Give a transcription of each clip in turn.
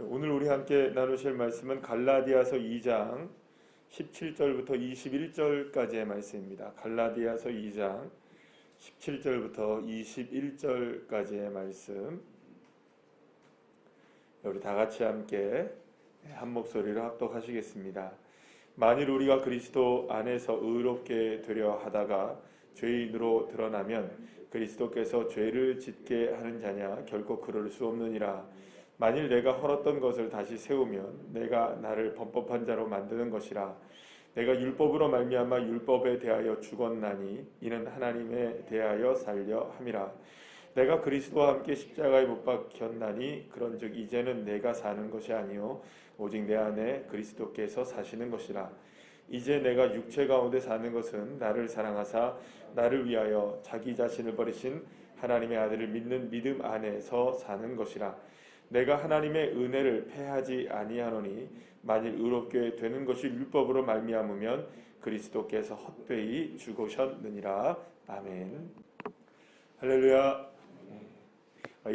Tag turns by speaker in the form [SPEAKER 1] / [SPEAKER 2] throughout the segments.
[SPEAKER 1] 오늘 우리 함께 나누실 말씀은 갈라디아서 2장 17절부터 21절까지의 말씀입니다. 갈라디아서 2장 17절부터 21절까지의 말씀, 우리 다 같이 함께 한 목소리로 합독하시겠습니다. 만일 우리가 그리스도 안에서 의롭게 되려 하다가 죄인으로 드러나면 그리스도께서 죄를 짓게 하는 자냐? 결코 그럴 수 없느니라. 만일 내가 헐었던 것을 다시 세우면 내가 나를 범법한 자로 만드는 것이라. 내가 율법으로 말미암아 율법에 대하여 죽었나니 이는 하나님에 대하여 살려 함이라. 내가 그리스도와 함께 십자가에 못 박혔나니 그런즉 이제는 내가 사는 것이 아니요 오직 내 안에 그리스도께서 사시는 것이라. 이제 내가 육체 가운데 사는 것은 나를 사랑하사 나를 위하여 자기 자신을 버리신 하나님의 아들을 믿는 믿음 안에서 사는 것이라. 내가 하나님의 은혜를 패하지 아니하노니 만일 의롭게 되는 것이 율법으로 말미암으면 그리스도께서 헛되이 죽으셨느니라. 아멘. 할렐루야.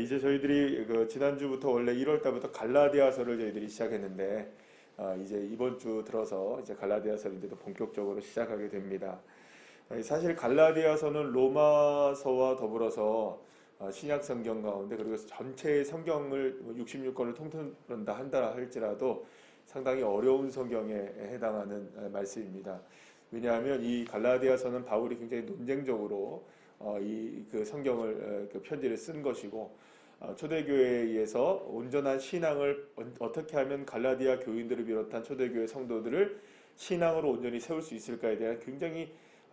[SPEAKER 1] 이제 저희들이 지난주부터 원래 1월 달부터 갈라디아서를 저희들이 시작했는데 이제 이번 주 들어서 이제 갈라디아서를 이제 또 본격적으로 시작하게 됩니다. 사실 갈라디아서는 로마서와 더불어서 신약 성경 가운데, 그리고 전체 성경을 66권을 통틀어낸다 한다 할지라도 상당히 어려운 성경에 해당하는 말씀입니다. 왜냐하면 이 갈라디아서는 바울이 굉장히 논쟁적으로 이 성경을 편지를 쓴 것이고, 초대교회에 의해서 온전한 신앙을 어떻게 하면 갈라디아 교인들을 비롯한 초대교회 성도들을 신앙으로 온전히 세울 수 있을까에 대한 굉장히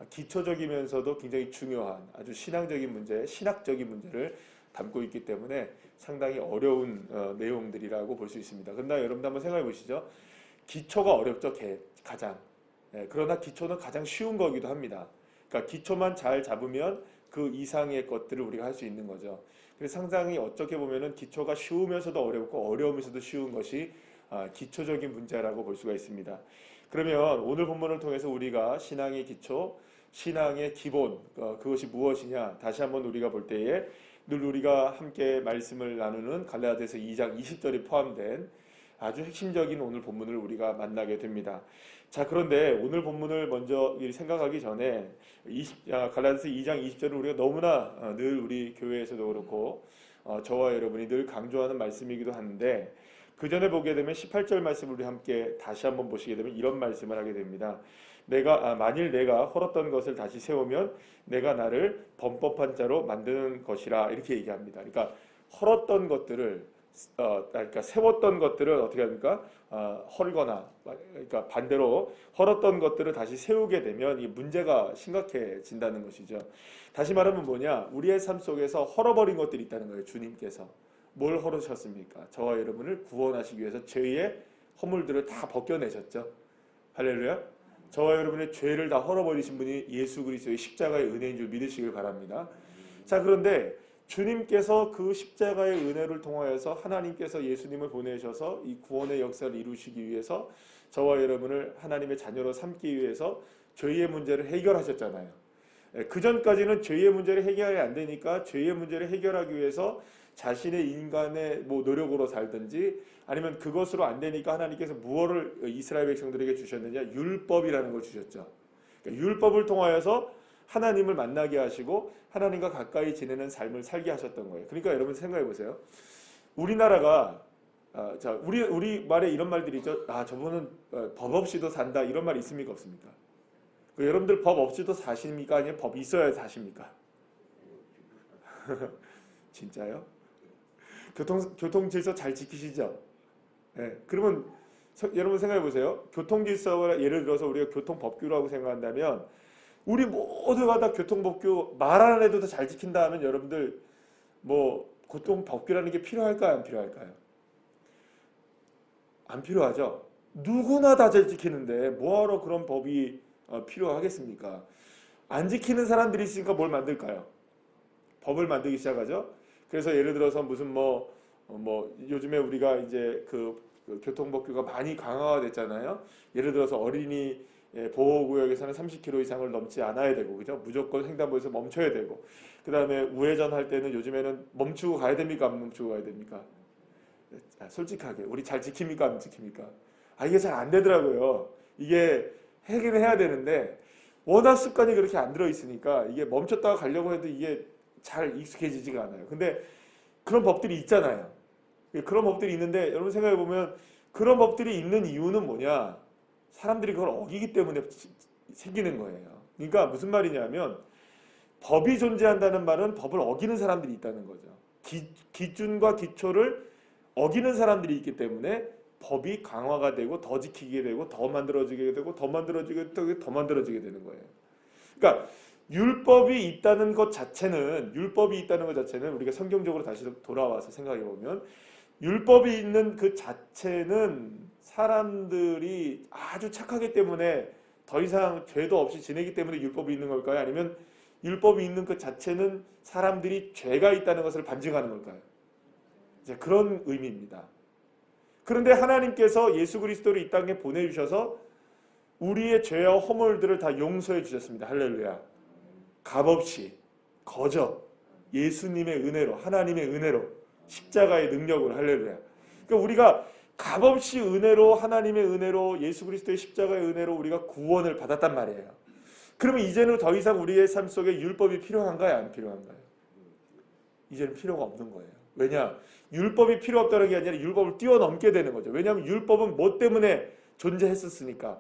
[SPEAKER 1] 기초적이면서도 굉장히 중요한 아주 신앙적인 문제, 신학적인 문제를 담고 있기 때문에 상당히 어려운 내용들이라고 볼 수 있습니다. 그러나 여러분도 한번 생각해 보시죠. 기초가 어렵죠, 가장. 그러나 기초는 가장 쉬운 거기도 합니다. 그러니까 기초만 잘 잡으면 그 이상의 것들을 우리가 할 수 있는 거죠. 그래서 상당히 어떻게 보면은 기초가 쉬우면서도 어렵고 어려우면서도 쉬운 것이 기초적인 문제라고 볼 수가 있습니다. 그러면 오늘 본문을 통해서 우리가 신앙의 기초, 신앙의 기본, 그것이 무엇이냐 다시 한번 우리가 볼 때에 늘 우리가 함께 말씀을 나누는 갈라디아서 2장 20절이 포함된 아주 핵심적인 오늘 본문을 우리가 만나게 됩니다. 자, 그런데 오늘 본문을 먼저 생각하기 전에 갈라디아서 2장 20절은 우리가 너무나 늘 우리 교회에서도 그렇고 저와 여러분이 늘 강조하는 말씀이기도 한데, 그 전에 보게 되면 18절 말씀을 우리 함께 다시 한번 보시게 되면 이런 말씀을 하게 됩니다. 만일 내가 헐었던 것을 다시 세우면 내가 나를 범법한 자로 만드는 것이라, 이렇게 얘기합니다. 그러니까 헐었던 것들을 그러니까 세웠던 것들을 어떻게 합니까? 헐거나, 그러니까 반대로 헐었던 것들을 다시 세우게 되면 이 문제가 심각해진다는 것이죠. 다시 말하면 뭐냐? 우리의 삶 속에서 헐어버린 것들이 있다는 거예요. 주님께서 뭘 헐으셨습니까? 저와 여러분을 구원하시기 위해서 죄의 허물들을 다 벗겨내셨죠. 할렐루야. 저와 여러분의 죄를 다 헐어버리신 분이 예수 그리스도의 십자가의 은혜인 줄 믿으시길 바랍니다. 자, 그런데 주님께서 그 십자가의 은혜를 통하여서 하나님께서 예수님을 보내셔서 이 구원의 역사를 이루시기 위해서 저와 여러분을 하나님의 자녀로 삼기 위해서 죄의 문제를 해결하셨잖아요. 그 전까지는 죄의 문제를 해결이 안 되니까 죄의 문제를 해결하기 위해서 자신의 인간의 노력으로 살든지, 아니면 그것으로 안 되니까 하나님께서 무엇을 이스라엘 백성들에게 주셨느냐? 율법이라는 걸 주셨죠. 그러니까 율법을 통하여서 하나님을 만나게 하시고 하나님과 가까이 지내는 삶을 살게 하셨던 거예요. 그러니까 여러분 생각해 보세요. 우리나라가 우리 말에 이런 말들이 있죠. 저분은 법 없이도 산다, 이런 말 있습니까, 없습니까? 여러분들 법 없이도 사십니까? 아니면 법 있어야 사십니까? 진짜요? 교통 질서 잘 지키시죠? 네. 그러면 여러분 생각해 보세요. 교통 질서가, 예를 들어서 우리가 교통법규라고 생각한다면 우리 모두가 다 교통법규 말 안 해도 잘 지킨다 하면 여러분들 교통법규라는 게 필요할까요, 안 필요할까요? 안 필요하죠. 누구나 다 잘 지키는데 뭐하러 그런 법이 필요하겠습니까? 안 지키는 사람들이 있으니까 뭘 만들까요? 법을 만들기 시작하죠. 그래서 예를 들어서 무슨 요즘에 우리가 이제 그 교통법규가 많이 강화가 됐잖아요. 예를 들어서 어린이 보호구역에서는 30km 이상을 넘지 않아야 되고, 그죠? 무조건 횡단보도에서 멈춰야 되고, 그 다음에 우회전 할 때는 요즘에는 멈추고 가야 됩니까? 안 멈추고 가야 됩니까? 솔직하게 우리 잘 지킵니까 안 지킵니까? 이게 잘 안 되더라고요. 이게 하긴 해야 되는데 워낙 습관이 그렇게 안 들어 있으니까 이게 멈췄다가 가려고 해도 이게 잘 익숙해지지가 않아요. 근데 그런 법들이 있잖아요. 그런 법들이 있는데 여러분 생각해 보면 그런 법들이 있는 이유는 뭐냐? 사람들이 그걸 어기기 때문에 생기는 거예요. 그러니까 무슨 말이냐면 법이 존재한다는 말은 법을 어기는 사람들이 있다는 거죠. 기준과 기초를 어기는 사람들이 있기 때문에 법이 강화가 되고 더 지키게 되고 더 만들어지게 되고 더 만들어지게 되고 더 만들어지게 되는 거예요. 그러니까 율법이 있다는 것 자체는 우리가 성경적으로 다시 돌아와서 생각해 보면 율법이 있는 그 자체는 사람들이 아주 착하기 때문에 더 이상 죄도 없이 지내기 때문에 율법이 있는 걸까요? 아니면 율법이 있는 그 자체는 사람들이 죄가 있다는 것을 반증하는 걸까요? 이제 그런 의미입니다. 그런데 하나님께서 예수 그리스도를 이 땅에 보내주셔서 우리의 죄와 허물들을 다 용서해 주셨습니다. 할렐루야. 값없이 거저 예수님의 은혜로, 하나님의 은혜로, 십자가의 능력으로, 할렐루야. 그러니까 우리가 값없이 은혜로, 하나님의 은혜로, 예수 그리스도의 십자가의 은혜로 우리가 구원을 받았단 말이에요. 그러면 이제는 더 이상 우리의 삶 속에 율법이 필요한가요? 안 필요한가요? 이제는 필요가 없는 거예요. 왜냐? 율법이 필요 없다는 게 아니라 율법을 뛰어넘게 되는 거죠. 왜냐하면 율법은 뭐 때문에 존재했었으니까?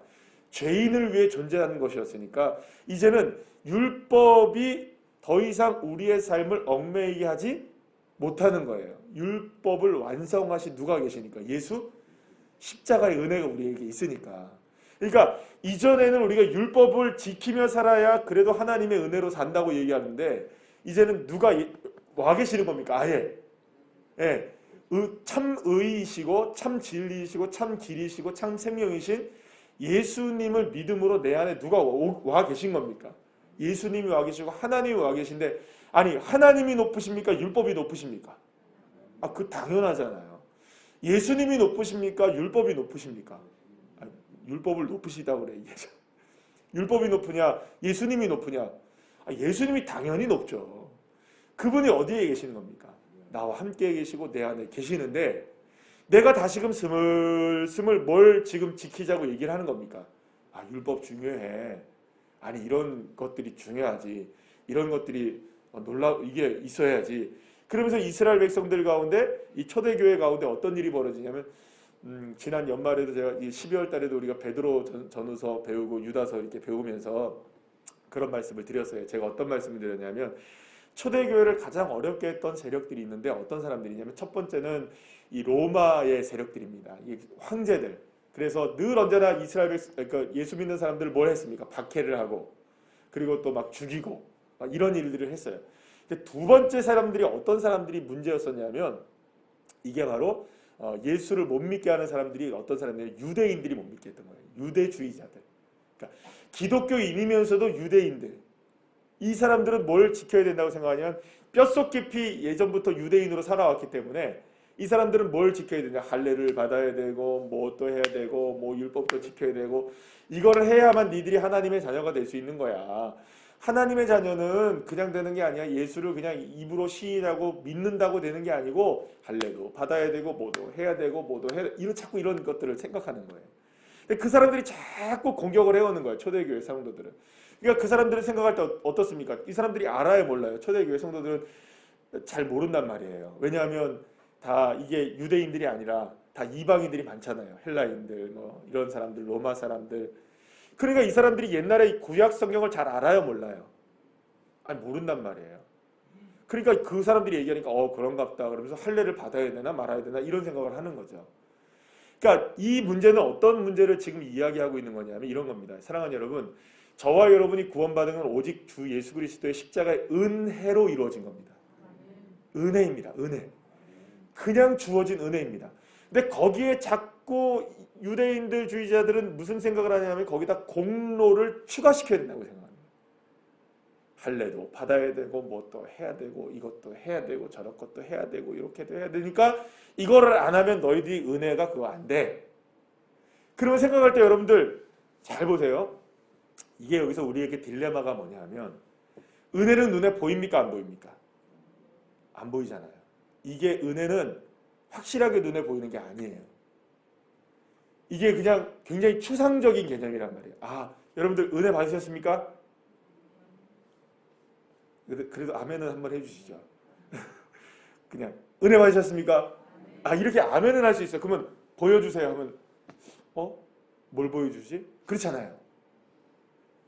[SPEAKER 1] 죄인을 위해 존재하는 것이었으니까 이제는 율법이 더 이상 우리의 삶을 얽매이게 하지 못하는 거예요. 율법을 완성하신 누가 계시니까? 예수? 십자가의 은혜가 우리에게 있으니까. 그러니까 이전에는 우리가 율법을 지키며 살아야 그래도 하나님의 은혜로 산다고 얘기하는데 이제는 누가 와 계시는 겁니까? 아예. 예, 참 의이시고 참 진리이시고 참 길이시고 참 생명이신 예수님을 믿음으로 내 안에 누가 와 계신 겁니까? 예수님이 와 계시고 하나님이 와 계신데 아니 하나님이 높으십니까? 율법이 높으십니까? 그 당연하잖아요. 예수님이 높으십니까? 율법이 높으십니까? 율법을 높으시다고 그래. 율법이 높으냐? 예수님이 높으냐? 예수님이 당연히 높죠. 그분이 어디에 계시는 겁니까? 나와 함께 계시고 내 안에 계시는데 내가 다시금 스물스물 뭘 지금 지키자고 얘기를 하는 겁니까? 율법 중요해. 아니 이런 것들이 중요하지. 이런 것들이 이게 있어야지. 그러면서 이스라엘 백성들 가운데 이 초대교회 가운데 어떤 일이 벌어지냐면 지난 연말에도 제가 12월 달에도 우리가 베드로 전후서 배우고 유다서 이렇게 배우면서 그런 말씀을 드렸어요. 제가 어떤 말씀을 드렸냐면 초대교회를 가장 어렵게 했던 세력들이 있는데 어떤 사람들이냐면 첫 번째는 이 로마의 세력들입니다. 이 황제들. 그래서 늘 언제나 이스라엘 그러니까 예수 믿는 사람들을 뭘 했습니까? 박해를 하고 그리고 또 막 죽이고 막 이런 일들을 했어요. 근데 두 번째 사람들이 어떤 사람들이 문제였었냐면 이게 바로 예수를 못 믿게 하는 사람들이 어떤 사람들이 유대인들이 못 믿게 했던 거예요. 유대주의자들. 그러니까 기독교인이면서도 유대인들. 이 사람들은 뭘 지켜야 된다고 생각하냐면 뼛속 깊이 예전부터 유대인으로 살아왔기 때문에 이 사람들은 뭘 지켜야 되냐? 할례를 받아야 되고 뭐 또 해야 되고 뭐 율법도 지켜야 되고 이거를 해야만 니들이 하나님의 자녀가 될 수 있는 거야. 하나님의 자녀는 그냥 되는 게 아니야. 예수를 그냥 입으로 시인하고 믿는다고 되는 게 아니고 할례도 받아야 되고 뭐도 해야 되고 뭐도 해야 자꾸 이런 것들을 생각하는 거예요. 근데 그 사람들이 자꾸 공격을 해오는 거예요. 초대교회 성도들은. 그러니까 그 사람들을 생각할 때 어떻습니까? 이 사람들이 알아요, 몰라요? 초대교회 성도들은 잘 모른단 말이에요. 왜냐하면 다 이게 유대인들이 아니라 다 이방인들이 많잖아요. 헬라인들, 뭐 이런 사람들, 로마 사람들. 그러니까 이 사람들이 옛날에 구약 성경을 잘 알아요, 몰라요? 모른단 말이에요. 그러니까 그 사람들이 얘기하니까 그런갑다 그러면서 할례를 받아야 되나 말아야 되나 이런 생각을 하는 거죠. 그러니까 이 문제는 어떤 문제를 지금 이야기하고 있는 거냐면 이런 겁니다. 사랑하는 여러분, 저와 여러분이 구원받은 건 오직 주 예수 그리스도의 십자가의 은혜로 이루어진 겁니다. 은혜입니다. 은혜. 그냥 주어진 은혜입니다. 근데 거기에 자꾸 유대인들 주의자들은 무슨 생각을 하냐면 거기다 공로를 추가시켜야 된다고 생각합니다. 할례도 받아야 되고 뭐 또 해야 되고 이것도 해야 되고 저런 것도 해야 되고 이렇게도 해야 되니까 이거를 안 하면 너희들이 은혜가 그거 안 돼. 그러면 생각할 때 여러분들 잘 보세요. 이게 여기서 우리에게 딜레마가 뭐냐 하면 은혜는 눈에 보입니까? 안 보입니까? 안 보이잖아요. 이게 은혜는 확실하게 눈에 보이는 게 아니에요. 이게 그냥 굉장히 추상적인 개념이란 말이에요. 아, 여러분들 은혜 받으셨습니까? 그래도 아멘은 한번 해주시죠. 그냥 은혜 받으셨습니까? 아, 이렇게 아멘은 할 수 있어요. 그러면 보여주세요 하면 뭘 보여주지? 그렇잖아요.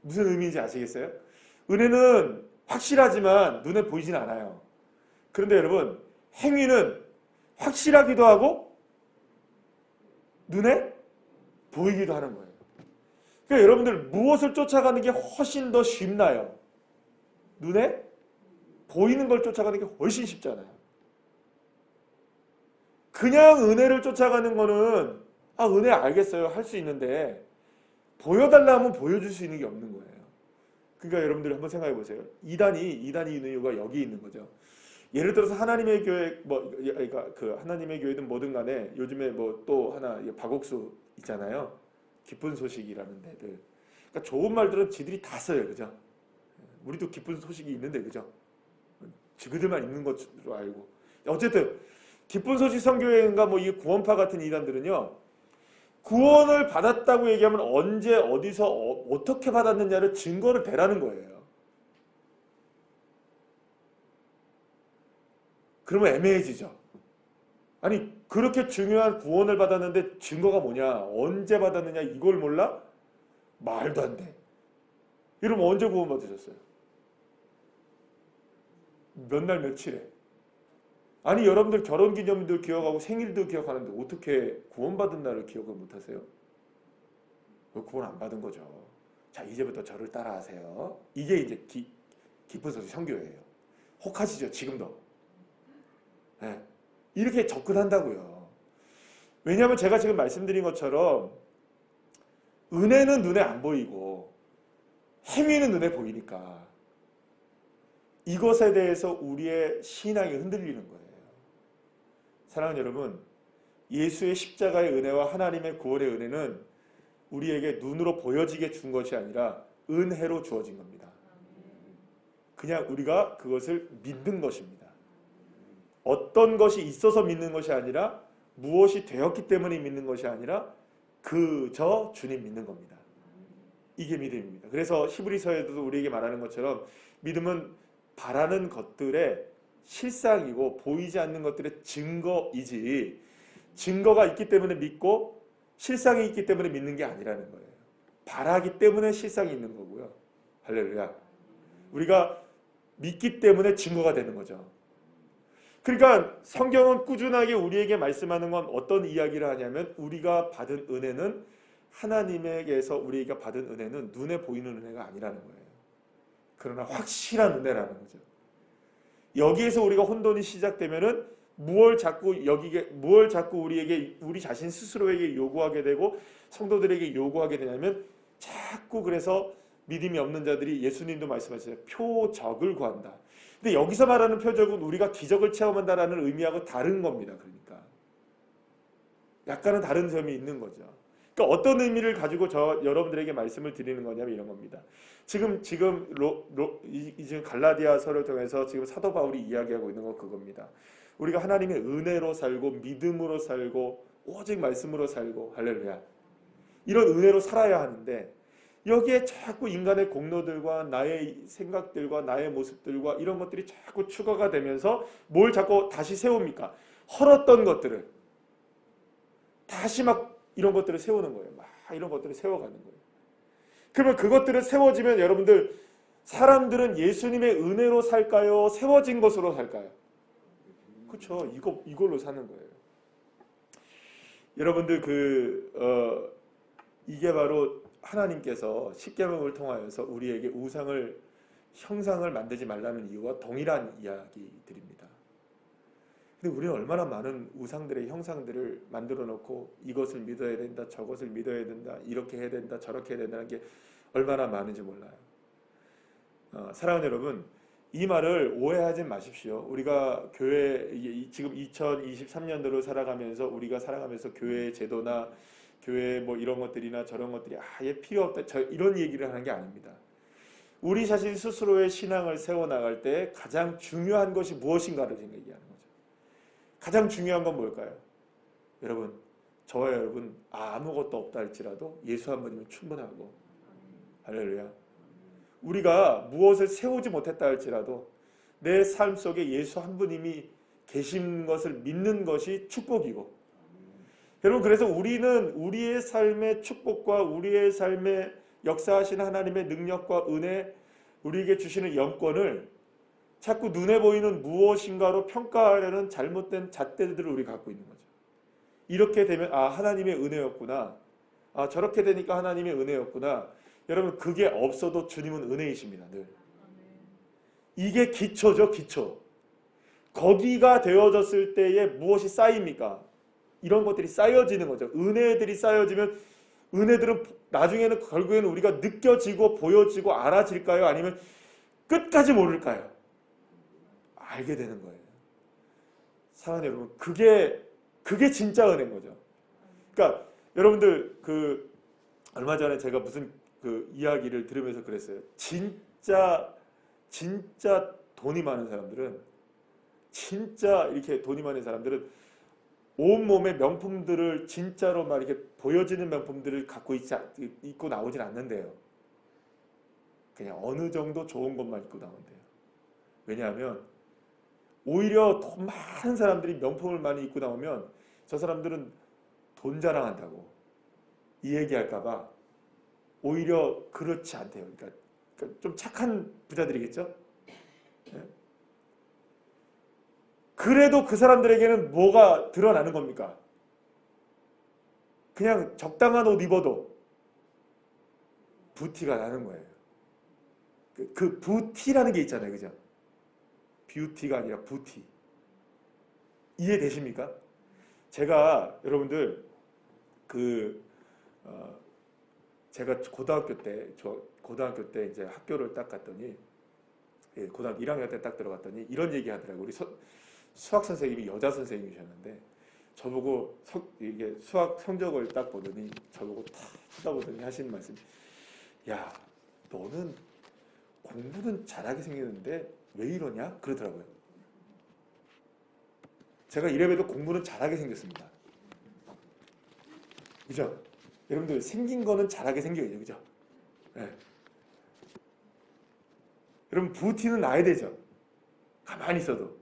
[SPEAKER 1] 무슨 의미인지 아시겠어요? 은혜는 확실하지만 눈에 보이진 않아요. 그런데 여러분, 행위는 확실하기도 하고 눈에 보이기도 하는 거예요. 그러니까 여러분들 무엇을 쫓아가는 게 훨씬 더 쉽나요? 눈에 보이는 걸 쫓아가는 게 훨씬 쉽잖아요. 그냥 은혜를 쫓아가는 거는 은혜 알겠어요. 할 수 있는데 보여달라 하면 보여줄 수 있는 게 없는 거예요. 그러니까 여러분들 한번 생각해 보세요. 이단이 있는 이유가 여기 있는 거죠. 예를 들어서 하나님의 교회 그러니까 그 하나님의 교회든 뭐든 간에 요즘에 뭐 또 하나 박옥수 있잖아요. 기쁜 소식이라는 데들. 그러니까 좋은 말들은 지들이 다 써요. 그죠? 우리도 기쁜 소식이 있는데 그죠? 그들만 있는 것으로 알고. 어쨌든 기쁜 소식 선교회인가 뭐 이 구원파 같은 이단들은요. 구원을 받았다고 얘기하면 언제 어디서 어떻게 받았느냐를 증거를 대라는 거예요. 그러면 애매해지죠. 아니 그렇게 중요한 구원을 받았는데 증거가 뭐냐? 언제 받았느냐? 이걸 몰라? 말도 안 돼. 이러면 언제 구원 받으셨어요? 몇 날 며칠에? 아니 여러분들 결혼기념일도 기억하고 생일도 기억하는데 어떻게 구원받은 날을 기억을 못하세요? 구원 안 받은 거죠. 자 이제부터 저를 따라하세요. 이게 이제 기쁜 소식 선교예요. 혹하시죠 지금도. 네. 이렇게 접근한다고요. 왜냐하면 제가 지금 말씀드린 것처럼 은혜는 눈에 안 보이고 행위는 눈에 보이니까 이것에 대해서 우리의 신앙이 흔들리는 거예요. 사랑하는 여러분, 예수의 십자가의 은혜와 하나님의 구원의 은혜는 우리에게 눈으로 보여지게 준 것이 아니라 은혜로 주어진 겁니다. 그냥 우리가 그것을 믿는 것입니다. 어떤 것이 있어서 믿는 것이 아니라 무엇이 되었기 때문에 믿는 것이 아니라 그저 주님 믿는 겁니다. 이게 믿음입니다. 그래서 히브리서에도 우리에게 말하는 것처럼 믿음은 바라는 것들의 실상이고 보이지 않는 것들의 증거이지 증거가 있기 때문에 믿고 실상이 있기 때문에 믿는 게 아니라는 거예요. 바라기 때문에 실상이 있는 거고요. 할렐루야. 우리가 믿기 때문에 증거가 되는 거죠. 그러니까 성경은 꾸준하게 우리에게 말씀하는 건 어떤 이야기를 하냐면 우리가 받은 은혜는 하나님에게서 우리가 받은 은혜는 눈에 보이는 은혜가 아니라는 거예요. 그러나 확실한 은혜라는 거죠. 여기에서 우리가 혼돈이 시작되면은 무엇 자꾸 우리에게 우리 자신 스스로에게 요구하게 되고 성도들에게 요구하게 되냐면 자꾸 그래서 믿음이 없는 자들이 예수님도 말씀하셨어요. 표적을 구한다. 근데 여기서 말하는 표적은 우리가 기적을 체험한다라는 의미하고 다른 겁니다. 그러니까 약간은 다른 점이 있는 거죠. 그러니까 어떤 의미를 가지고 여러분들에게 말씀을 드리는 거냐면 이런 겁니다. 지금 갈라디아서를 통해서 지금 사도 바울이 이야기하고 있는 건 그겁니다. 우리가 하나님의 은혜로 살고 믿음으로 살고 오직 말씀으로 살고 할렐루야. 이런 은혜로 살아야 하는데 여기에 자꾸 인간의 공로들과 나의 생각들과 나의 모습들과 이런 것들이 자꾸 추가가 되면서 뭘 자꾸 다시 세웁니까? 헐었던 것들을 다시 막 이런 것들을 세우는 거예요. 막 이런 것들을 세워가는 거예요. 그러면 그것들을 세워지면 여러분들 사람들은 예수님의 은혜로 살까요? 세워진 것으로 살까요? 그렇죠. 이걸로 사는 거예요. 여러분들 이게 바로 하나님께서 십계명을 통하여서 우리에게 형상을 만들지 말라는 이유와 동일한 이야기들입니다. 근데 우리는 얼마나 많은 우상들의 형상들을 만들어 놓고 이것을 믿어야 된다, 저것을 믿어야 된다, 이렇게 해야 된다, 저렇게 해야 된다는 게 얼마나 많은지 몰라요. 사랑하는 여러분, 이 말을 오해하지 마십시오. 우리가 교회 지금 2023년도로 살아가면서 우리가 살아가면서 교회 제도나 교회 뭐 이런 것들이나 저런 것들이 아예 필요 없다 이런 얘기를 하는 게 아닙니다. 우리 자신 스스로의 신앙을 세워나갈 때 가장 중요한 것이 무엇인가를 얘기하는 거죠. 가장 중요한 건 뭘까요? 여러분, 저와 여러분 아무것도 없다 할지라도 예수 한 분이면 충분하고, 할렐루야. 우리가 무엇을 세우지 못했다 할지라도 내 삶 속에 예수 한 분님이 계신 것을 믿는 것이 축복이고, 여러분, 그래서 우리는 우리의 삶의 축복과 우리의 삶의 역사하시는 하나님의 능력과 은혜, 우리에게 주시는 영권을 자꾸 눈에 보이는 무엇인가로 평가하려는 잘못된 잣대들을 우리 갖고 있는 거죠. 이렇게 되면 하나님의 은혜였구나, 저렇게 되니까 하나님의 은혜였구나. 여러분, 그게 없어도 주님은 은혜이십니다. 늘. 이게 기초죠. 기초. 거기가 되어졌을 때에 무엇이 쌓입니까? 이런 것들이 쌓여지는 거죠. 은혜들이 쌓여지면 은혜들은 나중에는 결국에는 우리가 느껴지고 보여지고 알아질까요? 아니면 끝까지 모를까요? 알게 되는 거예요. 사랑하는 여러분, 그게 진짜 은혜인 거죠. 그러니까 여러분들 얼마 전에 제가 무슨 이야기를 들으면서 그랬어요. 진짜 돈이 많은 사람들은, 진짜 이렇게 돈이 많은 사람들은 온몸에 명품들을 진짜로 막 이렇게 보여지는 명품들을 갖고 입고 나오진 않는데요. 그냥 어느 정도 좋은 것만 입고 나온대요. 왜냐하면 오히려 돈 많은 사람들이 명품을 많이 입고 나오면 저 사람들은 돈 자랑한다고 이 얘기할까봐 오히려 그렇지 않대요. 그러니까 좀 착한 부자들이겠죠? 네? 그래도 그 사람들에게는 뭐가 드러나는 겁니까? 그냥 적당한 옷 입어도 부티가 나는 거예요. 그 부티라는 게 있잖아요. 그죠? 뷰티가 아니라 부티. 이해되십니까? 제가 여러분들 제가 고등학교 때 이제 학교를 딱 갔더니, 고등학교 1학년 때 딱 들어갔더니 이런 얘기 하더라고요. 우리 수학 선생님이 여자 선생님이셨는데 저보고 이게 수학 성적을 딱 보더니 저보고 탁 쳐다보더니 하시는 말씀이, 야, 너는 공부는 잘하게 생겼는데 왜 이러냐? 그러더라고요. 제가 이래봬도 공부는 잘하게 생겼습니다. 그죠? 여러분들 생긴 거는 잘하게 생겨요. 그죠? 네. 여러분, 부티는 나야 되죠. 가만히 있어도.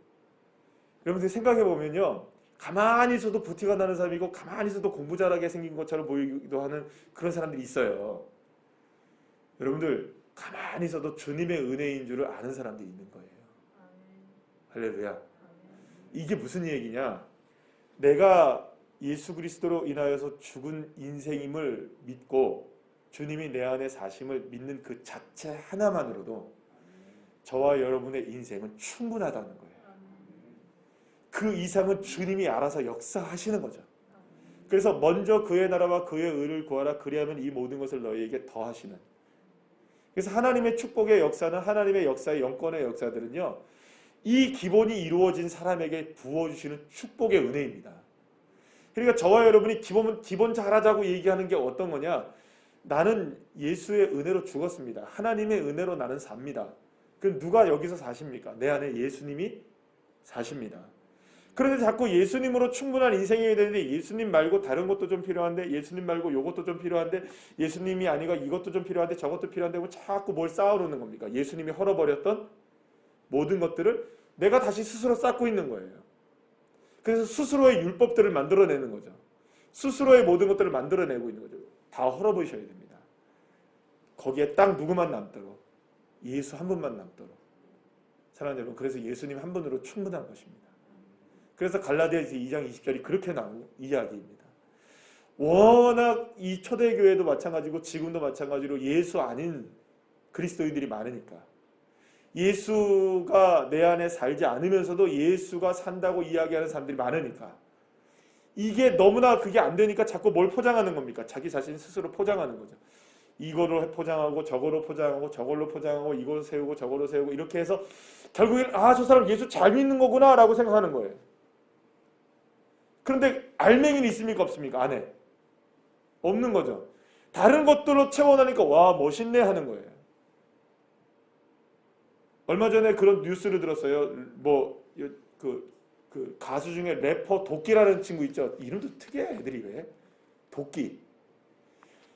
[SPEAKER 1] 여러분들 생각해보면요, 가만히 있어도 부티가 나는 사람이고 가만히 있어도 공부 잘하게 생긴 것처럼 보이기도 하는 그런 사람들이 있어요. 여러분들 가만히 있어도 주님의 은혜인 줄을 아는 사람들이 있는 거예요. 할렐루야. 이게 무슨 얘기냐? 내가 예수 그리스도로 인하여서 죽은 인생임을 믿고 주님이 내 안에 사심을 믿는 그 자체 하나만으로도 저와 여러분의 인생은 충분하다는 거예요. 그 이상은 주님이 알아서 역사하시는 거죠. 그래서 먼저 그의 나라와 그의 의를 구하라, 그리하면 이 모든 것을 너희에게 더하시는. 그래서 하나님의 축복의 역사는, 하나님의 역사의 영권의 역사들은요, 이 기본이 이루어진 사람에게 부어주시는 축복의 은혜입니다. 그러니까 저와 여러분이 기본 잘하자고 얘기하는 게 어떤 거냐? 나는 예수의 은혜로 죽었습니다. 하나님의 은혜로 나는 삽니다. 그럼 누가 여기서 사십니까? 내 안에 예수님이 사십니다. 그런데 자꾸 예수님으로 충분한 인생이 되는데 예수님 말고 다른 것도 좀 필요한데, 예수님 말고 이것도 좀 필요한데, 예수님이 아니고 이것도 좀 필요한데 저것도 필요한데, 뭐 자꾸 뭘 쌓아놓는 겁니까? 예수님이 헐어버렸던 모든 것들을 내가 다시 스스로 쌓고 있는 거예요. 그래서 스스로의 율법들을 만들어내는 거죠. 스스로의 모든 것들을 만들어내고 있는 거죠. 다 헐어버리셔야 됩니다. 거기에 딱 누구만 남도록, 예수 한 분만 남도록. 사랑하는 여러분, 그래서 예수님 한 분으로 충분한 것입니다. 그래서 갈라디아서 2장 20절이 그렇게 나온 이야기입니다. 워낙 이 초대교회도 마찬가지고 지금도 마찬가지로 예수 아닌 그리스도인들이 많으니까, 예수가 내 안에 살지 않으면서도 예수가 산다고 이야기하는 사람들이 많으니까, 이게 너무나 그게 안 되니까 자꾸 뭘 포장하는 겁니까? 자기 자신 스스로 포장하는 거죠. 이거로 포장하고 저거로 포장하고 저걸로 포장하고 이걸 세우고 저거로 세우고 이렇게 해서 결국엔 저 사람 예수 잘 믿는 거구나 라고 생각하는 거예요. 그런데 알맹이는 있습니까? 없습니까? 안에 없는 거죠. 다른 것들로 채워나니까 와 멋있네 하는 거예요. 얼마 전에 그런 뉴스를 들었어요. 그 가수 중에 래퍼 도끼라는 친구 있죠. 이름도 특이해. 애들이 왜? 도끼.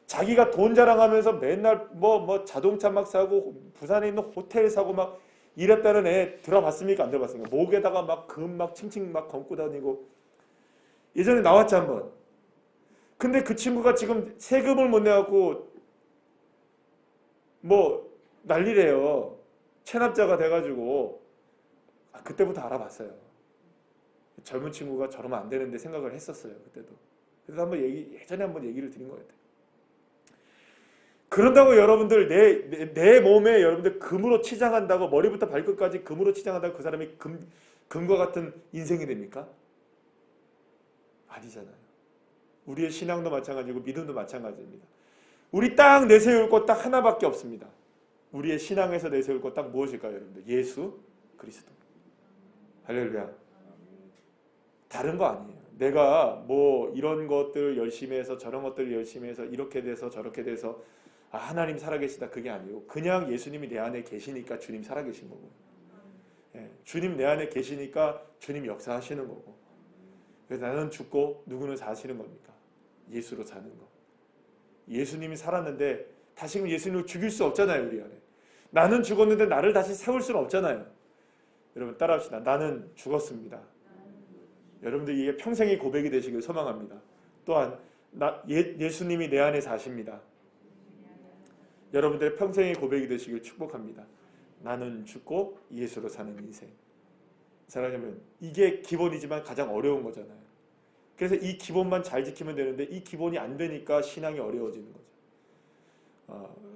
[SPEAKER 1] 자기가 돈 자랑하면서 맨날 뭐 자동차 막 사고 부산에 있는 호텔 사고 막 이랬다는 애 들어봤습니까? 안 들어봤습니까? 목에다가 막 금 막 칭칭 막 감고 다니고 예전에 나왔지 한번. 근데 그 친구가 지금 세금을 못 내갖고 뭐 난리래요. 체납자가 돼가지고 그때부터 알아봤어요. 젊은 친구가 저러면 안 되는데 생각을 했었어요. 그때도. 그래서 한번 예전에 한번 얘기를 드린 것 같아요. 그런다고 여러분들 내 몸에 여러분들 금으로 치장한다고 머리부터 발끝까지 금으로 치장한다고 그 사람이 금과 같은 인생이 됩니까? 아니잖아요. 우리의 신앙도 마찬가지고 믿음도 마찬가지입니다. 우리 딱 내세울 것 딱 하나밖에 없습니다. 우리의 신앙에서 내세울 것 딱 무엇일까요, 여러분들? 예수 그리스도. 할렐루야. 다른 거 아니에요. 내가 뭐 이런 것들 열심히 해서 저런 것들 열심히 해서 이렇게 돼서 저렇게 돼서 하나님 살아계시다 그게 아니고 그냥 예수님이 내 안에 계시니까 주님 살아계신 거고, 주님 내 안에 계시니까 주님 역사하시는 거고, 그래서 나는 죽고 누구는 사시는 겁니까? 예수로 사는 거. 예수님이 살았는데 다시금 예수님을 죽일 수 없잖아요. 우리 안에. 나는 죽었는데 나를 다시 세울 수는 없잖아요. 여러분 따라합시다. 나는 죽었습니다. 여러분들 이게 평생의 고백이 되시길 소망합니다. 또한 예수님이 내 안에 사십니다. 여러분들의 평생의 고백이 되시길 축복합니다. 나는 죽고 예수로 사는 인생. 사랑하면 이게 기본이지만 가장 어려운 거잖아요. 그래서 이 기본만 잘 지키면 되는데 이 기본이 안 되니까 신앙이 어려워지는 거죠.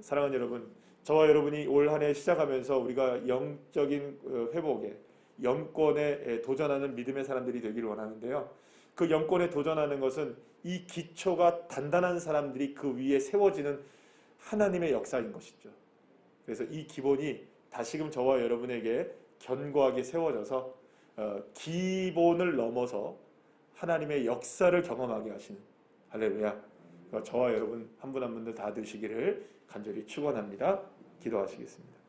[SPEAKER 1] 사랑하는 여러분, 저와 여러분이 올 한 해 시작하면서 우리가 영적인 회복에 영권에 도전하는 믿음의 사람들이 되기를 원하는데요. 그 영권에 도전하는 것은 이 기초가 단단한 사람들이 그 위에 세워지는 하나님의 역사인 것이죠. 그래서 이 기본이 다시금 저와 여러분에게 견고하게 세워져서 기본을 넘어서 하나님의 역사를 경험하게 하시는, 할렐루야. 저와 여러분 한 분 한 분들 다 되시기를 간절히 축원합니다. 기도하시겠습니다.